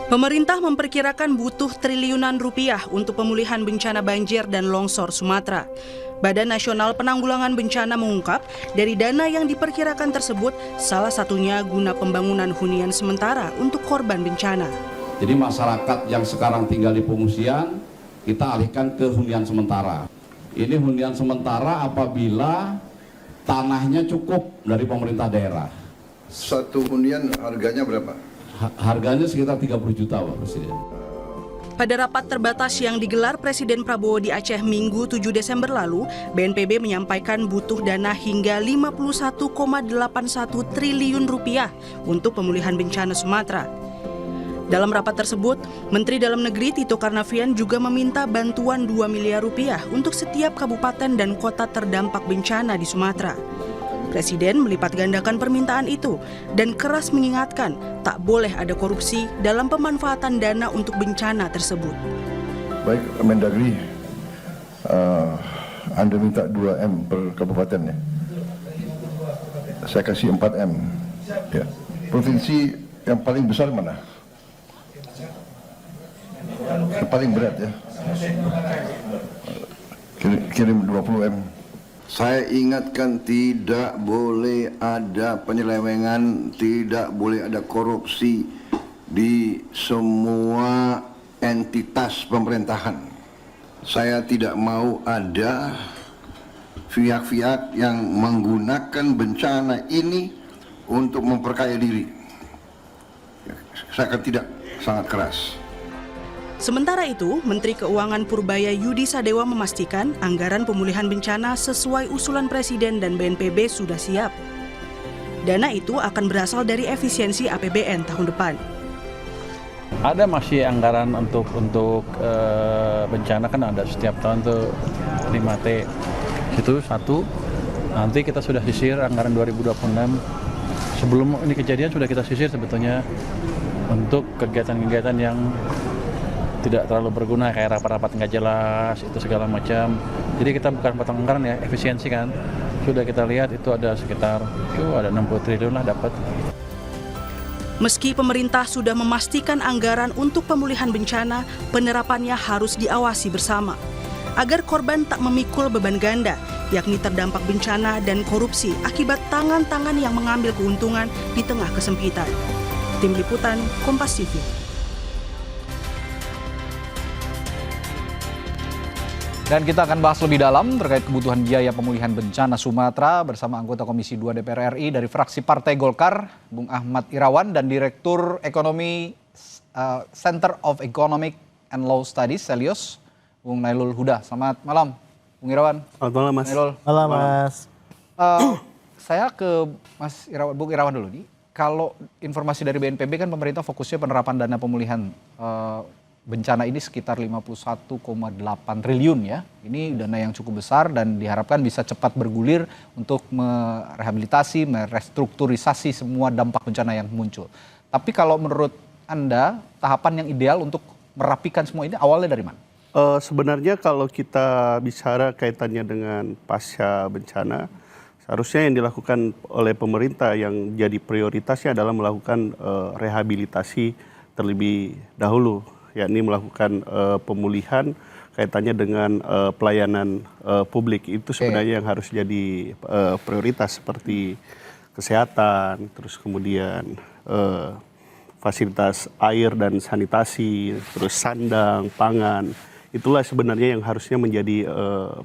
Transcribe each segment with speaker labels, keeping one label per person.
Speaker 1: Pemerintah memperkirakan butuh triliunan rupiah untuk pemulihan bencana banjir dan longsor Sumatera. Badan Nasional Penanggulangan Bencana mengungkap, dari dana yang diperkirakan tersebut, salah satunya guna pembangunan hunian sementara untuk korban bencana.
Speaker 2: Jadi masyarakat yang sekarang tinggal di pengungsian, kita alihkan ke hunian sementara. Ini hunian sementara apabila tanahnya cukup dari pemerintah daerah.
Speaker 3: Satu hunian harganya berapa?
Speaker 2: Harganya sekitar 30 juta, Pak Presiden.
Speaker 1: Pada rapat terbatas yang digelar Presiden Prabowo di Aceh Minggu 7 Desember lalu, BNPB menyampaikan butuh dana hingga 51,81 triliun rupiah untuk pemulihan bencana Sumatera. Dalam rapat tersebut, Menteri Dalam Negeri Tito Karnavian juga meminta bantuan 2 miliar rupiah untuk setiap kabupaten dan kota terdampak bencana di Sumatera. Presiden melipat gandakan permintaan itu dan keras mengingatkan tak boleh ada korupsi dalam pemanfaatan dana untuk bencana tersebut.
Speaker 3: Baik, Mendagri, Anda minta 2M per kabupaten ya? Saya kasih 4M. Ya. Provinsi yang paling besar mana? Yang paling berat ya? Kirim 20M. Saya ingatkan tidak boleh ada penyelewengan, tidak boleh ada korupsi di semua entitas pemerintahan. Saya tidak mau ada pihak-pihak yang menggunakan bencana ini untuk memperkaya diri. Saya akan tidak, sangat keras.
Speaker 1: Sementara itu, Menteri Keuangan Purbaya Yudi Sadewa memastikan anggaran pemulihan bencana sesuai usulan Presiden dan BNPB sudah siap. Dana itu akan berasal dari efisiensi APBN tahun depan.
Speaker 4: Ada masih anggaran untuk bencana, kan ada setiap tahun tuh 5T. Itu satu. Nanti kita sudah sisir anggaran 2026. Sebelum ini kejadian sudah kita sisir sebetulnya untuk kegiatan-kegiatan yang tidak terlalu berguna, kayak rapat-rapat nggak jelas, itu segala macam. Jadi kita bukan potong anggaran ya, efisiensi kan. Sudah kita lihat itu ada sekitar, ada 60 triliun lah dapat.
Speaker 1: Meski pemerintah sudah memastikan anggaran untuk pemulihan bencana, penerapannya harus diawasi bersama. Agar korban tak memikul beban ganda, yakni terdampak bencana dan korupsi akibat tangan-tangan yang mengambil keuntungan di tengah kesempitan. Tim Liputan, Kompas TV.
Speaker 5: Dan kita akan bahas lebih dalam terkait kebutuhan biaya pemulihan bencana Sumatera bersama anggota Komisi 2 DPR RI dari fraksi Partai Golkar, Bung Ahmad Irawan, dan Direktur Ekonomi Center of Economic and Law Studies, Selios, Bung Nailul Huda. Selamat malam, Bung Irawan.
Speaker 6: Selamat malam, Mas.
Speaker 5: Nailul.
Speaker 6: Malam, Mas.
Speaker 5: Saya ke Mas Irawan, Bung Irawan dulu nih. Kalau informasi dari BNPB kan pemerintah fokusnya penerapan dana pemulihan bencana ini sekitar 51,8 triliun ya. Ini dana yang cukup besar dan diharapkan bisa cepat bergulir untuk merehabilitasi, merestrukturisasi semua dampak bencana yang muncul. Tapi kalau menurut Anda, tahapan yang ideal untuk merapikan semua ini awalnya dari mana?
Speaker 6: Sebenarnya kalau kita bicara kaitannya dengan pasca bencana, seharusnya yang dilakukan oleh pemerintah yang jadi prioritasnya adalah melakukan rehabilitasi terlebih dahulu, yakni melakukan pemulihan kaitannya dengan pelayanan publik. Itu sebenarnya yang harus jadi prioritas, seperti kesehatan, terus kemudian fasilitas air dan sanitasi, terus sandang, pangan. Itulah sebenarnya yang harusnya menjadi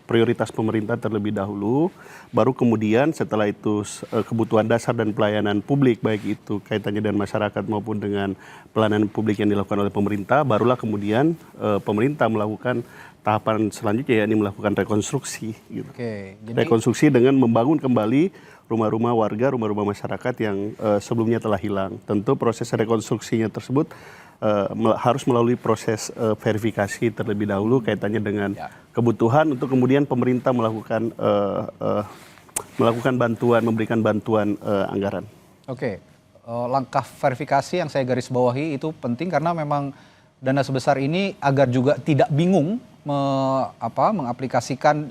Speaker 6: prioritas pemerintah terlebih dahulu. Baru kemudian setelah itu kebutuhan dasar dan pelayanan publik, baik itu kaitannya dengan masyarakat maupun dengan pelayanan publik yang dilakukan oleh pemerintah, barulah kemudian pemerintah melakukan tahapan selanjutnya, yakni melakukan rekonstruksi. Gitu.
Speaker 5: Oke, jadi
Speaker 6: rekonstruksi dengan membangun kembali rumah-rumah warga, rumah-rumah masyarakat yang sebelumnya telah hilang. Tentu proses rekonstruksinya tersebut harus melalui proses verifikasi terlebih dahulu kaitannya dengan kebutuhan untuk kemudian pemerintah melakukan bantuan, memberikan bantuan anggaran.
Speaker 5: Oke, langkah verifikasi yang saya garis bawahi itu penting karena memang dana sebesar ini agar juga tidak bingung mengaplikasikan,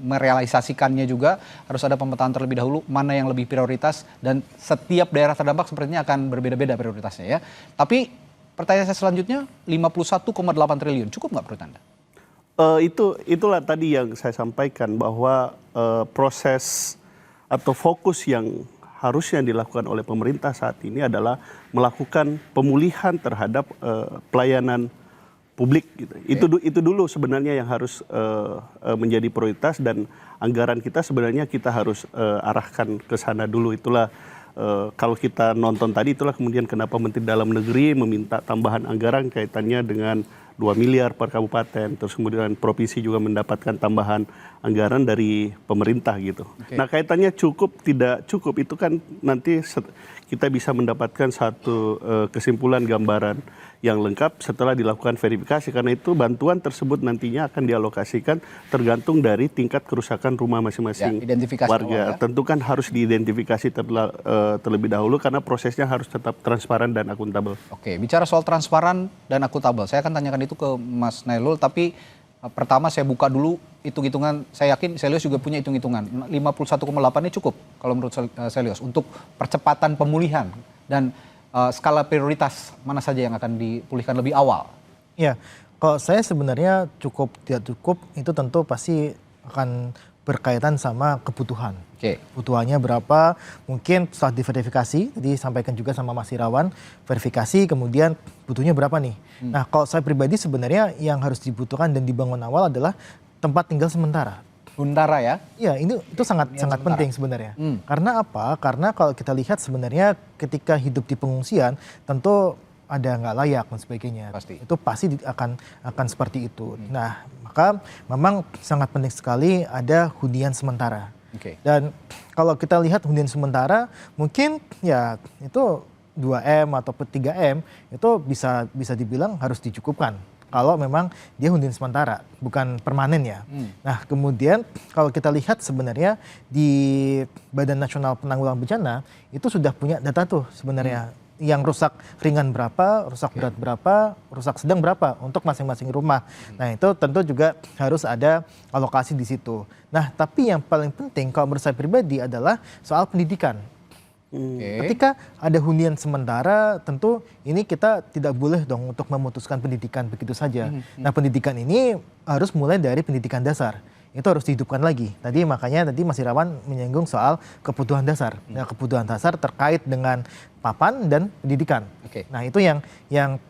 Speaker 5: merealisasikannya juga harus ada pemetaan terlebih dahulu mana yang lebih prioritas dan setiap daerah terdampak sepertinya akan berbeda-beda prioritasnya ya. Tapi pertanyaan saya selanjutnya, 51,8 triliun, cukup nggak menurut Anda?
Speaker 6: Itulah tadi yang saya sampaikan bahwa proses atau fokus yang harusnya dilakukan oleh pemerintah saat ini adalah melakukan pemulihan terhadap pelayanan publik gitu. Itu dulu sebenarnya yang harus menjadi prioritas, dan anggaran kita sebenarnya kita harus arahkan ke sana dulu. Itulah kalau kita nonton tadi, itulah kemudian kenapa Menteri Dalam Negeri meminta tambahan anggaran kaitannya dengan 2 miliar per kabupaten, terus kemudian provinsi juga mendapatkan tambahan anggaran dari pemerintah gitu. Nah, kaitannya cukup tidak cukup itu kan nanti kita bisa mendapatkan satu kesimpulan gambaran yang lengkap setelah dilakukan verifikasi, karena itu bantuan tersebut nantinya akan dialokasikan tergantung dari tingkat kerusakan rumah masing-masing warga. Tentu kan harus diidentifikasi terlebih dahulu karena prosesnya harus tetap transparan dan akuntabel.
Speaker 5: Oke, bicara soal transparan dan akuntabel, saya akan tanyakan itu ke Mas Nailul, tapi pertama saya buka dulu hitung-hitungan. Saya yakin Selyos juga punya hitung-hitungan. 51,8 ini cukup kalau menurut Selyos untuk percepatan pemulihan, dan skala prioritas mana saja yang akan dipulihkan lebih awal?
Speaker 7: Ya, kalau saya sebenarnya cukup tidak cukup itu tentu pasti akan berkaitan sama kebutuhan. Kebutuhannya berapa, mungkin setelah diverifikasi, tadi sampaikan juga sama Mas Irawan, verifikasi kemudian butuhnya berapa nih. Nah, kalau saya pribadi sebenarnya yang harus dibutuhkan dan dibangun awal adalah tempat tinggal sementara.
Speaker 5: Sementara ya?
Speaker 7: Iya, itu sangat penting sebenarnya. Karena apa? Karena kalau kita lihat sebenarnya ketika hidup di pengungsian tentu ada nggak layak dan sebagainya.
Speaker 5: Pasti.
Speaker 7: Itu pasti akan seperti itu. Nah, maka memang sangat penting sekali ada hunian sementara. Dan kalau kita lihat hunian sementara mungkin ya itu 2M atau 3M itu bisa dibilang harus dicukupkan. Kalau memang dia hunian sementara, bukan permanen ya. Nah, kemudian kalau kita lihat sebenarnya di Badan Nasional Penanggulangan Bencana itu sudah punya data tuh sebenarnya. Yang rusak ringan berapa, rusak berat berapa, rusak sedang berapa untuk masing-masing rumah. Nah, itu tentu juga harus ada alokasi di situ. Nah, tapi yang paling penting kalau menurut saya pribadi adalah soal pendidikan. Ketika ada hunian sementara, tentu ini kita tidak boleh dong untuk memutuskan pendidikan begitu saja. Nah, pendidikan ini harus mulai dari pendidikan dasar. Itu harus dihidupkan lagi. Makanya tadi Mas Irawan menyinggung soal kebutuhan dasar. Nah, kebutuhan dasar terkait dengan papan dan pendidikan. Nah, itu yang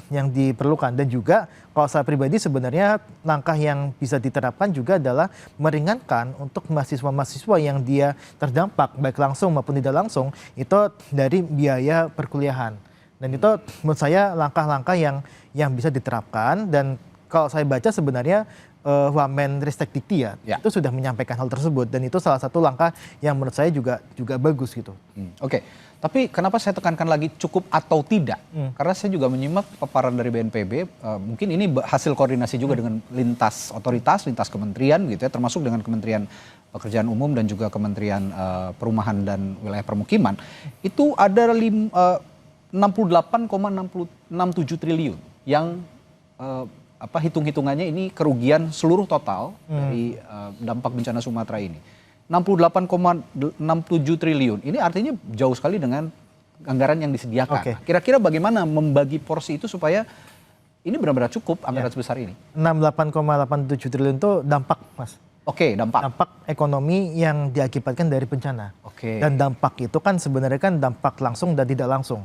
Speaker 7: diperlukan. Dan juga kalau saya pribadi sebenarnya langkah yang bisa diterapkan juga adalah meringankan untuk mahasiswa-mahasiswa yang dia terdampak baik langsung maupun tidak langsung itu dari biaya perkuliahan. Dan itu menurut saya langkah-langkah yang bisa diterapkan. Dan kalau saya baca sebenarnya Wamen-Ristek Dikti itu sudah menyampaikan hal tersebut, dan itu salah satu langkah yang menurut saya juga bagus gitu.
Speaker 5: Tapi kenapa saya tekankan lagi cukup atau tidak? Karena saya juga menyimak paparan dari BNPB, mungkin ini hasil koordinasi juga dengan lintas otoritas, lintas kementerian gitu ya, termasuk dengan Kementerian Pekerjaan Umum dan juga Kementerian Perumahan dan Wilayah Permukiman. Itu ada 68,67 triliun yang hitung-hitungannya ini kerugian seluruh total dari dampak bencana Sumatera ini. 68,67 triliun. Ini artinya jauh sekali dengan anggaran yang disediakan. Kira-kira bagaimana membagi porsi itu supaya ini benar-benar cukup anggaran sebesar ini?
Speaker 7: 68,87 triliun itu dampak, Mas.
Speaker 5: Dampak.
Speaker 7: Dampak ekonomi yang diakibatkan dari bencana. Dan dampak itu kan sebenarnya kan dampak langsung dan tidak langsung.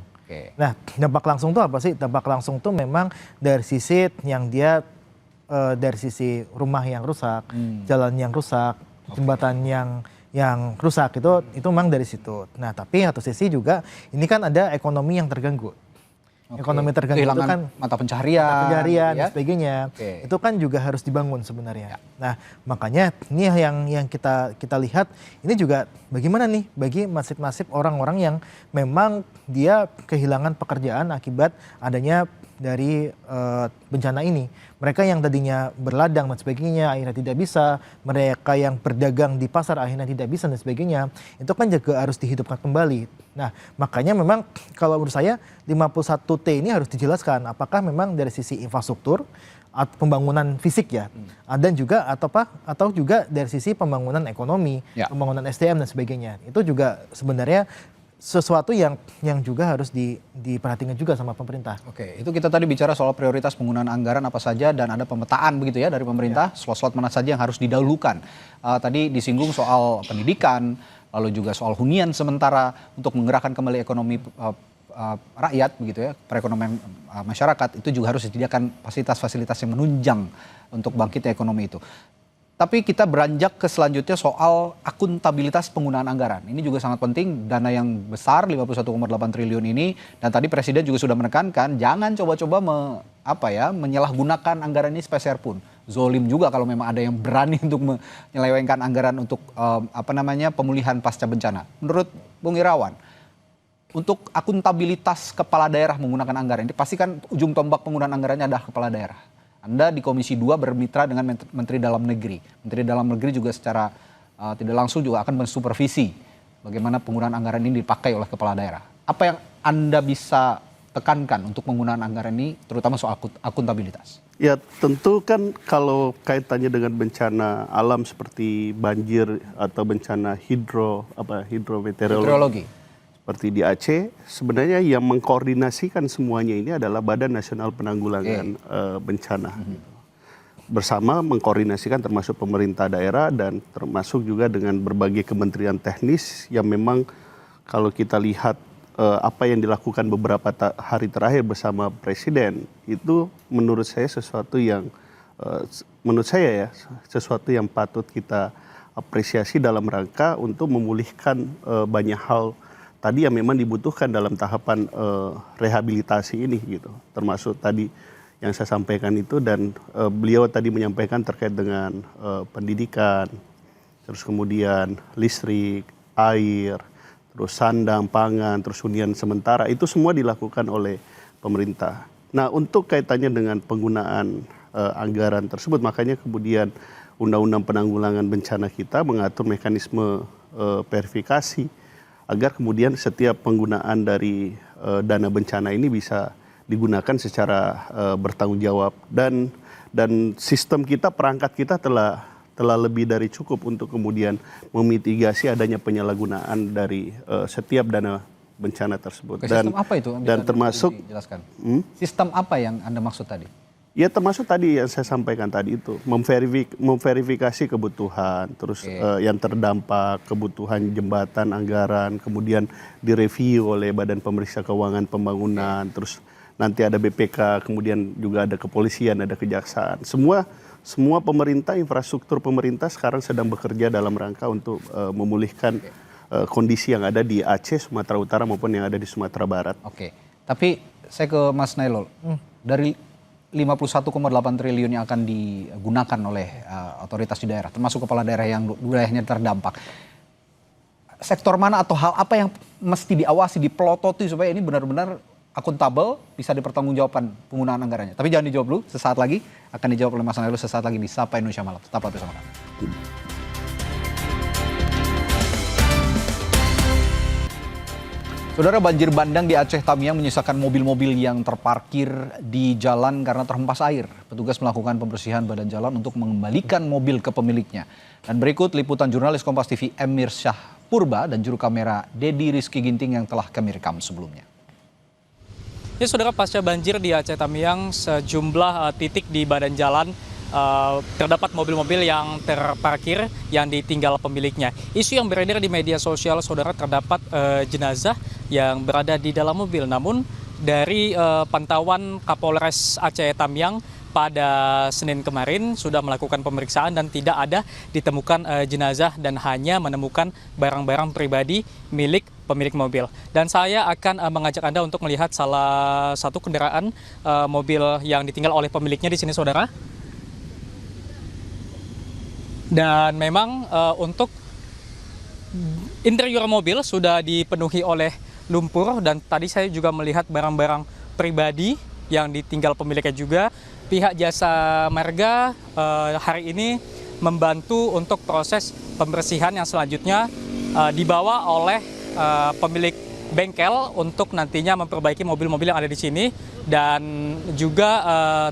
Speaker 7: Nah, dampak langsung itu apa sih? Dampak langsung itu memang dari sisi yang dia dari sisi rumah yang rusak, jalan yang rusak, jembatan yang rusak itu memang dari situ. Nah, tapi satu sisi juga ini kan ada ekonomi yang terganggu. Ekonomi terganggu itu kan
Speaker 5: mata pencaharian
Speaker 7: dan sebagainya. Itu kan juga harus dibangun sebenarnya. Nah, makanya ini yang kita lihat ini juga bagaimana nih bagi nasib-nasib orang-orang yang memang dia kehilangan pekerjaan akibat adanya dari bencana ini. Mereka yang tadinya berladang dan sebagainya akhirnya tidak bisa, mereka yang berdagang di pasar akhirnya tidak bisa dan sebagainya, itu kan juga harus dihidupkan kembali. Nah, makanya memang kalau menurut saya 51T ini harus dijelaskan apakah memang dari sisi infrastruktur atau pembangunan fisik ya, dan juga atau juga dari sisi pembangunan ekonomi, pembangunan SDM dan sebagainya. Itu juga sebenarnya sesuatu yang juga harus diperhatikan juga sama pemerintah.
Speaker 5: Oke, itu kita tadi bicara soal prioritas penggunaan anggaran apa saja dan ada pemetaan begitu ya dari pemerintah, slot-slot mana saja yang harus didahulukan. Tadi disinggung soal pendidikan, lalu juga soal hunian sementara untuk menggerakkan kembali ekonomi rakyat begitu ya, perekonomian masyarakat, itu juga harus disediakan fasilitas-fasilitas yang menunjang untuk bangkitnya ekonomi itu. Tapi kita beranjak ke selanjutnya soal akuntabilitas penggunaan anggaran. Ini juga sangat penting, dana yang besar 51,8 triliun ini, dan tadi Presiden juga sudah menekankan jangan coba-coba menyalahgunakan anggaran ini sepeser pun. Zolim juga kalau memang ada yang berani untuk menyelewengkan anggaran untuk pemulihan pasca bencana. Menurut Bung Irawan, untuk akuntabilitas kepala daerah menggunakan anggaran ini, pasti kan ujung tombak penggunaan anggarannya adalah kepala daerah. Anda di Komisi 2 bermitra dengan Menteri Dalam Negeri. Menteri Dalam Negeri juga secara tidak langsung juga akan mensupervisi bagaimana penggunaan anggaran ini dipakai oleh kepala daerah. Apa yang Anda bisa tekankan untuk penggunaan anggaran ini, terutama soal akuntabilitas?
Speaker 6: Ya tentu kan kalau kaitannya dengan bencana alam seperti banjir atau bencana hidrometeorologi. Seperti di Aceh, sebenarnya yang mengkoordinasikan semuanya ini adalah Badan Nasional Penanggulangan Bencana. Bersama mengkoordinasikan termasuk pemerintah daerah dan termasuk juga dengan berbagai kementerian teknis yang memang kalau kita lihat apa yang dilakukan beberapa hari terakhir bersama Presiden, itu menurut saya sesuatu yang sesuatu yang patut kita apresiasi dalam rangka untuk memulihkan banyak hal tadi yang memang dibutuhkan dalam tahapan rehabilitasi ini gitu. Termasuk tadi yang saya sampaikan itu, dan beliau tadi menyampaikan terkait dengan pendidikan, terus kemudian listrik, air, terus sandang, pangan, terus hunian sementara, itu semua dilakukan oleh pemerintah. Nah, untuk kaitannya dengan penggunaan anggaran tersebut, makanya kemudian Undang-Undang Penanggulangan Bencana kita mengatur mekanisme verifikasi agar kemudian setiap penggunaan dari dana bencana ini bisa digunakan secara bertanggung jawab, dan sistem kita, perangkat kita telah lebih dari cukup untuk kemudian memitigasi adanya penyalahgunaan dari setiap dana bencana tersebut.
Speaker 5: Oke, sistem apa itu?
Speaker 6: Dan termasuk
Speaker 5: jelaskan. Sistem apa yang Anda maksud tadi?
Speaker 6: Ya termasuk tadi yang saya sampaikan tadi itu, memverifikasi kebutuhan, terus yang terdampak, kebutuhan jembatan, anggaran, kemudian direview oleh Badan Pemeriksa Keuangan Pembangunan, terus nanti ada BPK, kemudian juga ada kepolisian, ada kejaksaan. Semua pemerintah, infrastruktur pemerintah sekarang sedang bekerja dalam rangka untuk memulihkan kondisi yang ada di Aceh, Sumatera Utara maupun yang ada di Sumatera Barat.
Speaker 5: Oke, tapi saya ke Mas Nailul. Dari 51,8 triliun yang akan digunakan oleh otoritas di daerah, termasuk kepala daerah yang wilayahnya terdampak. Sektor mana atau hal apa yang mesti diawasi, dipelototi supaya ini benar-benar akuntabel, bisa dipertanggungjawabkan penggunaan anggarannya. Tapi jangan dijawab dulu, sesaat lagi akan dijawab oleh Mas Nailul sesaat lagi di Sapa Indonesia Malam. Tetaplah bersama kami. Saudara, banjir bandang di Aceh Tamiang menyisakan mobil-mobil yang terparkir di jalan karena terhempas air. Petugas melakukan pembersihan badan jalan untuk mengembalikan mobil ke pemiliknya. Dan berikut liputan jurnalis Kompas TV Emir Syah Purba dan juru kamera Dedi Rizky Ginting yang telah kami rekam sebelumnya.
Speaker 8: Ya saudara, pasca banjir di Aceh Tamiang, sejumlah titik di badan jalan terdapat mobil-mobil yang terparkir yang ditinggal pemiliknya. Isu yang beredar di media sosial, saudara, terdapat jenazah yang berada di dalam mobil. Namun dari pantauan Kapolres Aceh Tamiang pada Senin kemarin sudah melakukan pemeriksaan dan tidak ada ditemukan jenazah dan hanya menemukan barang-barang pribadi milik pemilik mobil. Dan saya akan mengajak Anda untuk melihat salah satu kendaraan mobil yang ditinggal oleh pemiliknya di sini, saudara. Dan memang untuk interior mobil sudah dipenuhi oleh lumpur, dan tadi saya juga melihat barang-barang pribadi yang ditinggal pemiliknya juga. Pihak Jasa Marga hari ini membantu untuk proses pembersihan yang selanjutnya dibawa oleh pemilik bengkel untuk nantinya memperbaiki mobil-mobil yang ada di sini, dan juga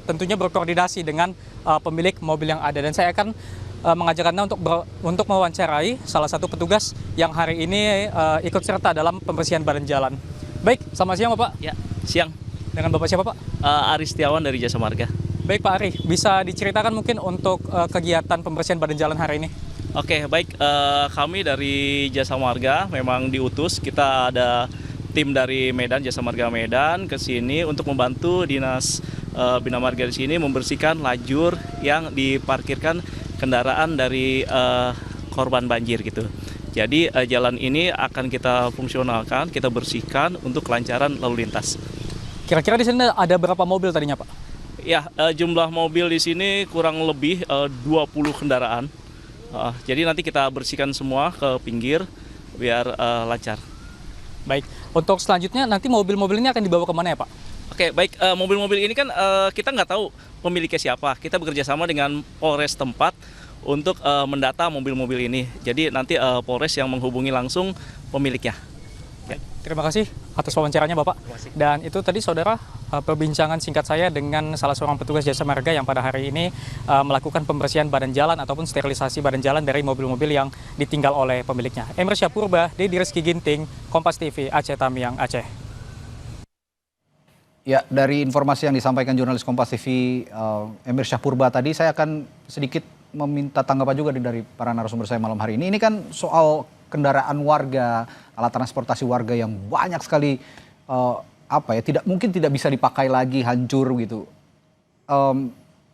Speaker 8: tentunya berkoordinasi dengan pemilik mobil yang ada. Dan saya akan mengajak Anda untuk mewawancarai salah satu petugas yang hari ini ikut serta dalam pembersihan badan jalan. Baik, selamat siang Bapak.
Speaker 9: Ya, siang.
Speaker 8: Dengan Bapak siapa Pak?
Speaker 9: Ari Setiawan dari Jasa Marga.
Speaker 8: Baik Pak Ari, bisa diceritakan mungkin untuk kegiatan pembersihan badan jalan hari ini?
Speaker 9: Oke, baik. Kami dari Jasa Marga memang diutus. Kita ada tim dari Medan, Jasa Marga Medan ke sini untuk membantu Dinas Bina Marga di sini membersihkan lajur yang diparkirkan kendaraan dari korban banjir gitu. Jadi jalan ini akan kita fungsionalkan, kita bersihkan untuk kelancaran lalu lintas.
Speaker 8: Kira-kira di sini ada berapa mobil tadinya Pak?
Speaker 9: Ya, jumlah mobil di sini kurang lebih 20 kendaraan. Jadi nanti kita bersihkan semua ke pinggir biar lancar.
Speaker 8: Baik, untuk selanjutnya nanti mobil-mobil ini akan dibawa kemana ya Pak?
Speaker 9: Oke, baik. Mobil-mobil ini kan kita nggak tahu pemiliknya siapa. Kita bekerja sama dengan Polres tempat untuk mendata mobil-mobil ini. Jadi nanti Polres yang menghubungi langsung pemiliknya.
Speaker 8: Ya. Terima kasih atas wawancaranya Bapak. Dan itu tadi saudara perbincangan singkat saya dengan salah seorang petugas Jasa Marga yang pada hari ini melakukan pembersihan badan jalan ataupun sterilisasi badan jalan dari mobil-mobil yang ditinggal oleh pemiliknya. Emir Syahpurba, Dedi Rizky Ginting, Kompas TV, Aceh Tamiang, Aceh.
Speaker 5: Ya, dari informasi yang disampaikan jurnalis Kompas TV Emir Syahpurba tadi, saya akan sedikit meminta tanggapan juga dari para narasumber saya malam hari ini. Ini kan soal kendaraan warga, alat transportasi warga yang banyak sekali mungkin tidak bisa dipakai lagi, hancur gitu.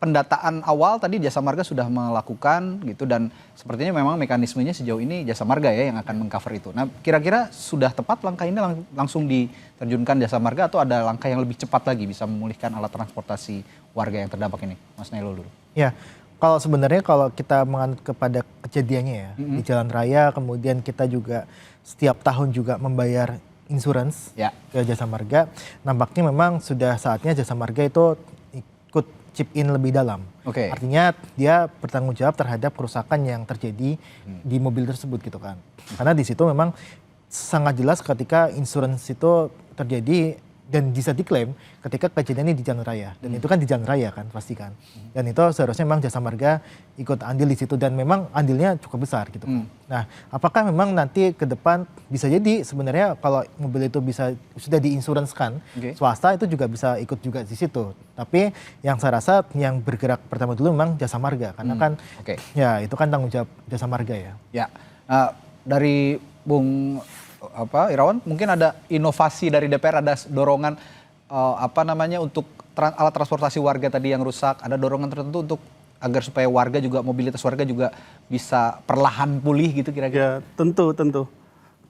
Speaker 5: Pendataan awal tadi Jasa Marga sudah melakukan gitu, dan sepertinya memang mekanismenya sejauh ini Jasa Marga ya yang akan mengcover itu. Nah, kira-kira sudah tepat langkah ini langsung diterjunkan Jasa Marga atau ada langkah yang lebih cepat lagi bisa memulihkan alat transportasi warga yang terdampak ini? Mas Nailul dulu.
Speaker 7: Ya, kalau sebenarnya kalau kita menganut kepada kejadiannya ya, di jalan raya, kemudian kita juga setiap tahun juga membayar insurance ke Jasa Marga, nampaknya memang sudah saatnya Jasa Marga itu ikut chip in lebih dalam. Artinya dia bertanggung jawab terhadap kerusakan yang terjadi di mobil tersebut gitu kan. Karena di situ memang sangat jelas ketika insurance itu terjadi dan bisa diklaim ketika kejadian ini di jalan raya, dan itu kan di jalan raya kan pasti kan, dan itu seharusnya memang Jasa Marga ikut andil di situ, dan memang andilnya cukup besar gitu. Nah, apakah memang nanti ke depan bisa jadi sebenarnya kalau mobil itu bisa sudah diinsuransikan, swasta itu juga bisa ikut juga di situ, tapi yang saya rasa yang bergerak pertama dulu memang Jasa Marga, karena kan ya itu kan tanggung jawab Jasa Marga ya.
Speaker 5: Ya, dari Bung Irawan, mungkin ada inovasi dari DPR, ada dorongan untuk alat transportasi warga tadi yang rusak, ada dorongan tertentu untuk agar supaya warga juga, mobilitas warga juga bisa perlahan pulih gitu kira-kira?
Speaker 6: Ya, tentu.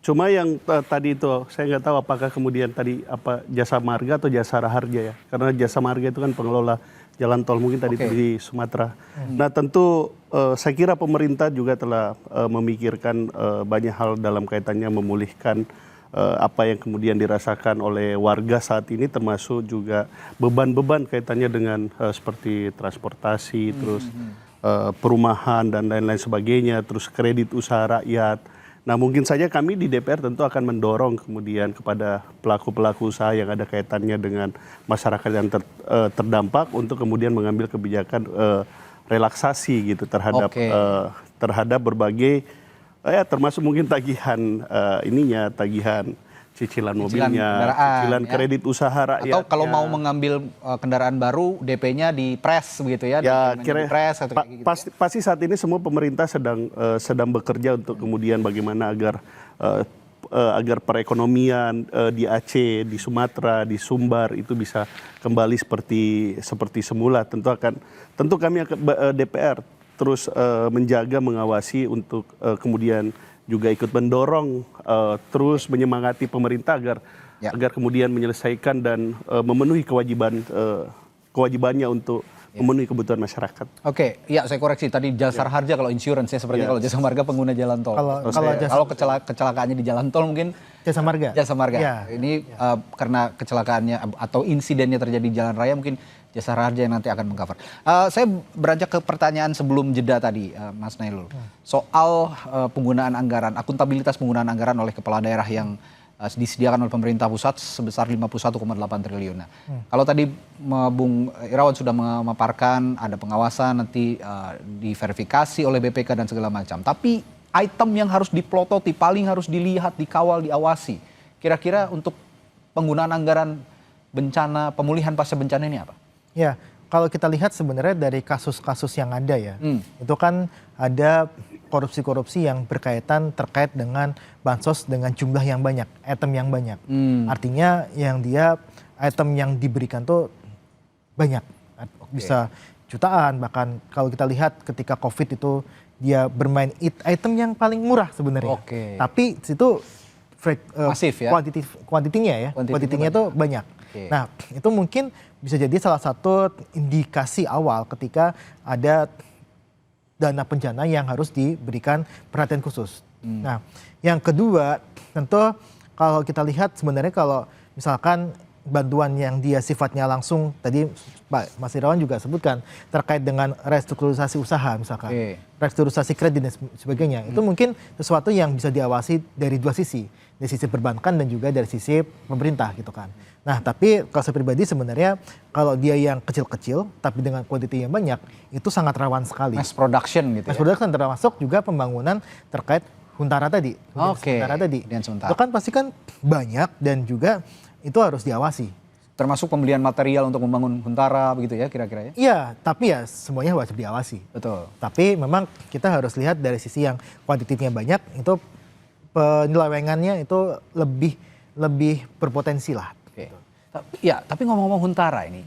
Speaker 6: Cuma yang tadi itu saya nggak tahu apakah kemudian tadi Jasa Marga atau Jasa Raharja ya, karena Jasa Marga itu kan pengelola jalan tol mungkin tadi itu di Sumatera. Nah, tentu saya kira pemerintah juga telah memikirkan banyak hal dalam kaitannya memulihkan apa yang kemudian dirasakan oleh warga saat ini, termasuk juga beban-beban kaitannya dengan seperti transportasi, terus perumahan dan lain-lain sebagainya, terus kredit usaha rakyat. Nah, mungkin saja kami di DPR tentu akan mendorong kemudian kepada pelaku-pelaku usaha yang ada kaitannya dengan masyarakat yang terdampak untuk kemudian mengambil kebijakan relaksasi gitu terhadap berbagai termasuk mungkin tagihan tagihan cicilan mobilnya, cicilan kredit usaha rakyat.
Speaker 5: Atau kalau mau mengambil kendaraan baru, DP-nya di press begitu ya?
Speaker 6: Ya, pasti saat ini semua pemerintah sedang bekerja untuk kemudian bagaimana agar perekonomian di Aceh, di Sumatera, di Sumbar itu bisa kembali seperti semula. Tentu kami DPR terus menjaga, mengawasi untuk kemudian juga ikut mendorong, terus menyemangati pemerintah agar kemudian menyelesaikan dan memenuhi kewajibannya untuk memenuhi kebutuhan masyarakat.
Speaker 5: Ya saya koreksi tadi Jasa Raharja kalau insurance ya, seperti kalau Jasa Marga pengguna jalan tol. Kalau kecelakaannya di jalan tol mungkin
Speaker 7: Jasa Marga.
Speaker 5: Ya. Ini karena kecelakaannya atau insidennya terjadi di jalan raya, mungkin Jasa Raharja yang nanti akan mengcover. Saya beranjak ke pertanyaan sebelum jeda tadi, Mas Nailul. Soal penggunaan anggaran, akuntabilitas penggunaan anggaran oleh kepala daerah yang disediakan oleh pemerintah pusat sebesar 51,8 triliun. Nah, kalau tadi Bung Irawan sudah memaparkan ada pengawasan nanti diverifikasi oleh BPK dan segala macam. Tapi item yang harus diplototi, paling harus dilihat, dikawal, diawasi. Kira-kira untuk penggunaan anggaran bencana, pemulihan pasca bencana ini apa?
Speaker 7: Ya, kalau kita lihat sebenarnya dari kasus-kasus yang ada ya, itu kan ada korupsi-korupsi yang berkaitan terkait dengan bansos dengan jumlah yang banyak, item yang banyak. Artinya yang dia item yang diberikan tuh banyak, bisa jutaan, bahkan kalau kita lihat ketika COVID itu dia bermain item yang paling murah sebenarnya. Tapi situ
Speaker 5: masif ya,
Speaker 7: kuantitinya itu banyak. Nah, itu mungkin bisa jadi salah satu indikasi awal ketika ada dana bencana yang harus diberikan perhatian khusus. Nah, yang kedua tentu kalau kita lihat sebenarnya kalau misalkan bantuan yang dia sifatnya langsung, tadi Pak Mas Irawan juga sebutkan terkait dengan restrukturisasi usaha misalkan, restrukturisasi kredit dan sebagainya, itu mungkin sesuatu yang bisa diawasi dari dua sisi, dari sisi perbankan dan juga dari sisi pemerintah gitu kan. Nah, tapi kalau saya pribadi sebenarnya kalau dia yang kecil-kecil tapi dengan kuantiti yang banyak itu sangat rawan sekali.
Speaker 5: Mass production gitu.
Speaker 7: Mass production termasuk juga pembangunan terkait Huntara tadi. Huntara tadi. Itu kan pasti kan banyak dan juga itu harus diawasi.
Speaker 5: Termasuk pembelian material untuk membangun Huntara begitu ya kira-kira ya?
Speaker 7: Iya, tapi ya semuanya wajib diawasi.
Speaker 5: Betul.
Speaker 7: Tapi memang kita harus lihat dari sisi yang kuantitinya banyak, itu penyelewengannya itu lebih berpotensi lah.
Speaker 5: Ya, tapi ngomong-ngomong Huntara ini,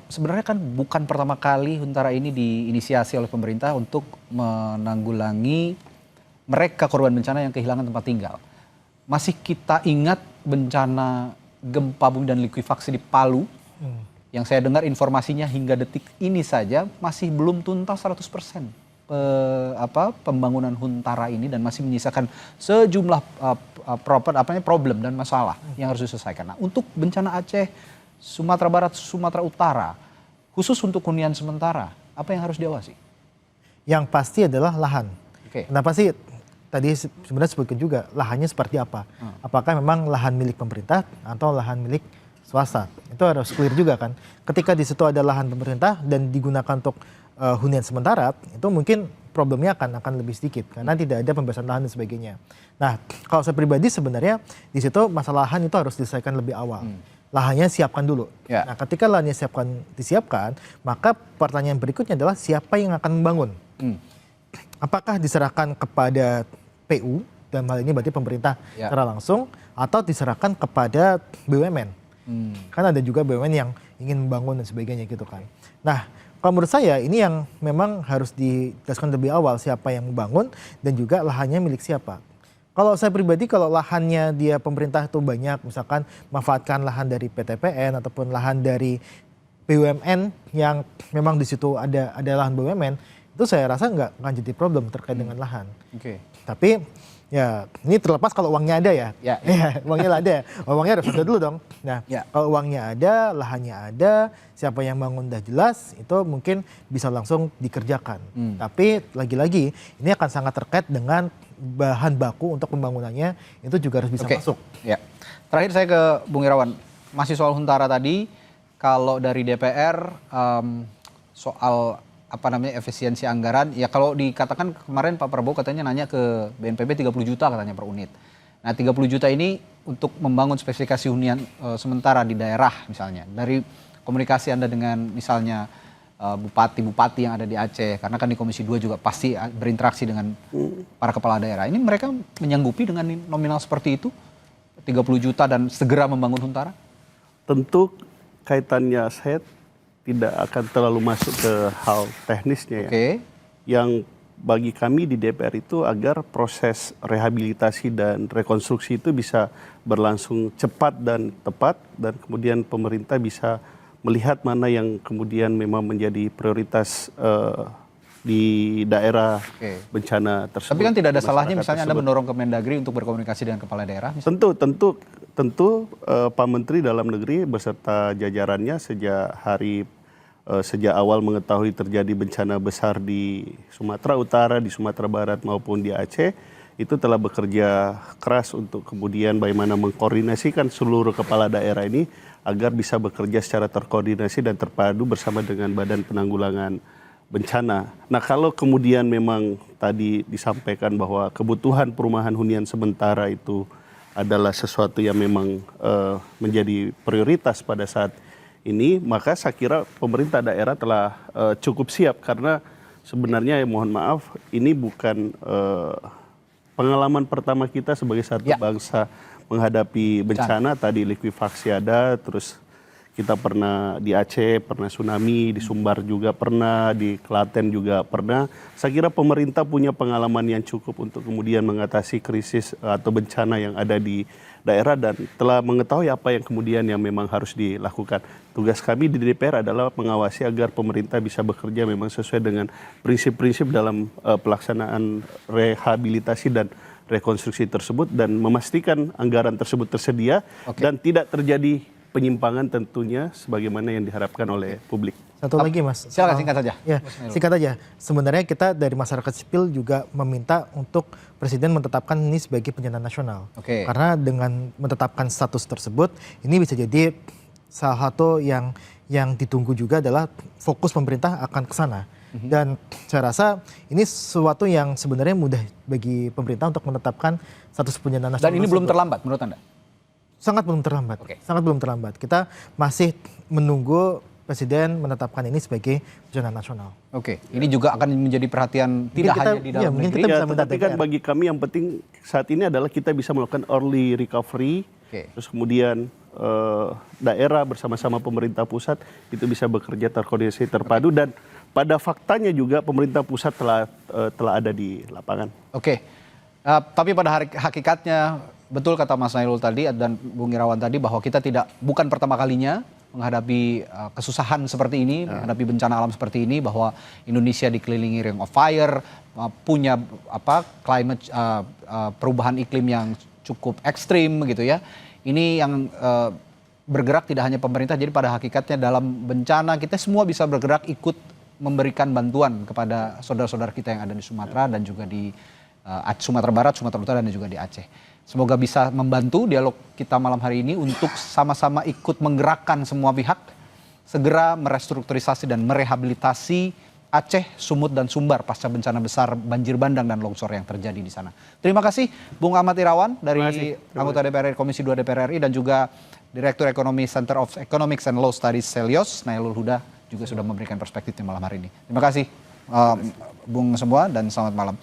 Speaker 5: sebenarnya kan bukan pertama kali Huntara ini diinisiasi oleh pemerintah untuk menanggulangi mereka korban bencana yang kehilangan tempat tinggal. Masih kita ingat bencana gempa bumi dan likuifaksi di Palu, yang saya dengar informasinya hingga detik ini saja masih belum tuntas 100% pembangunan Huntara ini dan masih menyisakan sejumlah problem dan masalah yang harus diselesaikan. Nah, untuk bencana Aceh, Sumatera Barat, Sumatera Utara, khusus untuk hunian sementara, apa yang harus diawasi?
Speaker 7: Yang pasti adalah lahan. Kenapa sih tadi sebenarnya sebutkan juga lahannya seperti apa? Apakah memang lahan milik pemerintah atau lahan milik swasta? Itu harus clear juga kan. Ketika di situ ada lahan pemerintah dan digunakan untuk hunian sementara, itu mungkin problemnya akan lebih sedikit karena tidak ada pembebasan lahan dan sebagainya. Nah, kalau saya pribadi sebenarnya di situ masalah lahan itu harus diselesaikan lebih awal. Lahannya siapkan dulu. Nah, ketika lahannya disiapkan, maka pertanyaan berikutnya adalah siapa yang akan membangun? Apakah diserahkan kepada PU, dalam hal ini berarti pemerintah secara langsung, atau diserahkan kepada BUMN? Kan ada juga BUMN yang ingin membangun dan sebagainya gitu kan. Nah, kalau menurut saya ini yang memang harus dijelaskan lebih awal siapa yang membangun dan juga lahannya milik siapa. Kalau saya pribadi kalau lahannya dia pemerintah itu banyak, misalkan manfaatkan lahan dari PTPN ataupun lahan dari BUMN yang memang di situ ada lahan BUMN, itu saya rasa nggak akan jadi problem terkait dengan lahan. Tapi ya ini terlepas kalau uangnya ada ya. Uangnya ada. Uangnya harus ada dulu dong. Nah, kalau uangnya ada, lahannya ada, siapa yang bangun udah jelas, itu mungkin bisa langsung dikerjakan. Tapi lagi-lagi ini akan sangat terkait dengan bahan baku untuk pembangunannya, itu juga harus bisa masuk.
Speaker 5: Terakhir saya ke Bung Irawan, masih soal Huntara tadi, kalau dari DPR soal efisiensi anggaran, ya kalau dikatakan kemarin Pak Prabowo katanya nanya ke BNPB 30 juta katanya per unit. Nah 30 juta ini untuk membangun spesifikasi hunian sementara di daerah misalnya. Dari komunikasi Anda dengan misalnya bupati-bupati yang ada di Aceh, karena kan di Komisi 2 juga pasti berinteraksi dengan para kepala daerah. Ini mereka menyanggupi dengan nominal seperti itu, 30 juta dan segera membangun Huntara?
Speaker 6: Tentu kaitannya saya tidak akan terlalu masuk ke hal teknisnya ya. Yang bagi kami di DPR itu agar proses rehabilitasi dan rekonstruksi itu bisa berlangsung cepat dan tepat dan kemudian pemerintah bisa melihat mana yang kemudian memang menjadi prioritas di daerah bencana tersebut.
Speaker 5: Tapi kan tidak ada salahnya misalnya Anda mendorong Kemendagri untuk berkomunikasi dengan kepala daerah?
Speaker 6: Tentu Pak Menteri Dalam Negeri beserta jajarannya sejak awal mengetahui terjadi bencana besar di Sumatera Utara, di Sumatera Barat maupun di Aceh, itu telah bekerja keras untuk kemudian bagaimana mengkoordinasikan seluruh kepala daerah ini agar bisa bekerja secara terkoordinasi dan terpadu bersama dengan Badan Penanggulangan Bencana. Nah, kalau kemudian memang tadi disampaikan bahwa kebutuhan perumahan hunian sementara itu adalah sesuatu yang memang menjadi prioritas pada saat ini, maka saya kira pemerintah daerah telah cukup siap, karena sebenarnya mohon maaf, ini bukan pengalaman pertama kita sebagai satu bangsa menghadapi bencana. Tadi likuifaksi ada, terus kita pernah di Aceh, pernah tsunami, di Sumbar juga pernah, di Klaten juga pernah. Saya kira pemerintah punya pengalaman yang cukup untuk kemudian mengatasi krisis atau bencana yang ada di daerah dan telah mengetahui apa yang kemudian yang memang harus dilakukan. Tugas kami di DPR adalah mengawasi agar pemerintah bisa bekerja memang sesuai dengan prinsip-prinsip dalam pelaksanaan rehabilitasi dan rekonstruksi tersebut dan memastikan anggaran tersebut tersedia dan tidak terjadi penyimpangan tentunya sebagaimana yang diharapkan oleh publik.
Speaker 7: Satu lagi Mas.
Speaker 5: Silakan singkat saja.
Speaker 7: Ya, singkat aja. Sebenarnya kita dari masyarakat sipil juga meminta untuk Presiden menetapkan ini sebagai bencana nasional. Karena dengan menetapkan status tersebut, ini bisa jadi salah satu yang ditunggu juga adalah fokus pemerintah akan ke sana. Dan saya rasa ini sesuatu yang sebenarnya mudah bagi pemerintah untuk menetapkan status bencana nasional.
Speaker 5: Dan ini belum terlambat menurut Anda?
Speaker 7: Sangat belum terlambat. Sangat belum terlambat. Kita masih menunggu Presiden menetapkan ini sebagai bencana nasional.
Speaker 5: Ini juga akan menjadi perhatian tidak hanya di dalam negeri.
Speaker 6: Tetapi kan bagi kami yang penting saat ini adalah kita bisa melakukan early recovery, terus kemudian daerah bersama-sama pemerintah pusat itu bisa bekerja terkoordinasi, terpadu dan pada faktanya juga pemerintah pusat telah ada di lapangan.
Speaker 5: Tapi pada hakikatnya betul kata Mas Nailul tadi dan Bung Irawan tadi bahwa kita bukan pertama kalinya menghadapi kesusahan seperti ini, menghadapi bencana alam seperti ini, bahwa Indonesia dikelilingi ring of fire, punya perubahan iklim yang cukup ekstrim gitu ya. Ini yang bergerak tidak hanya pemerintah, jadi pada hakikatnya dalam bencana kita semua bisa bergerak ikut memberikan bantuan kepada saudara-saudara kita yang ada di Sumatera dan juga di Sumatera Barat, Sumatera Utara dan juga di Aceh. Semoga bisa membantu dialog kita malam hari ini untuk sama-sama ikut menggerakkan semua pihak segera merestrukturisasi dan merehabilitasi Aceh, Sumut dan Sumbar pasca bencana besar banjir bandang dan longsor yang terjadi di sana. Terima kasih Bung Ahmad Irawan dari anggota DPR RI Komisi 2 DPR RI dan juga Direktur Ekonomi Center of Economics and Law Studies Selyos, Nailul Huda juga sudah memberikan perspektifnya malam hari ini. Terima kasih Bung semua dan selamat malam.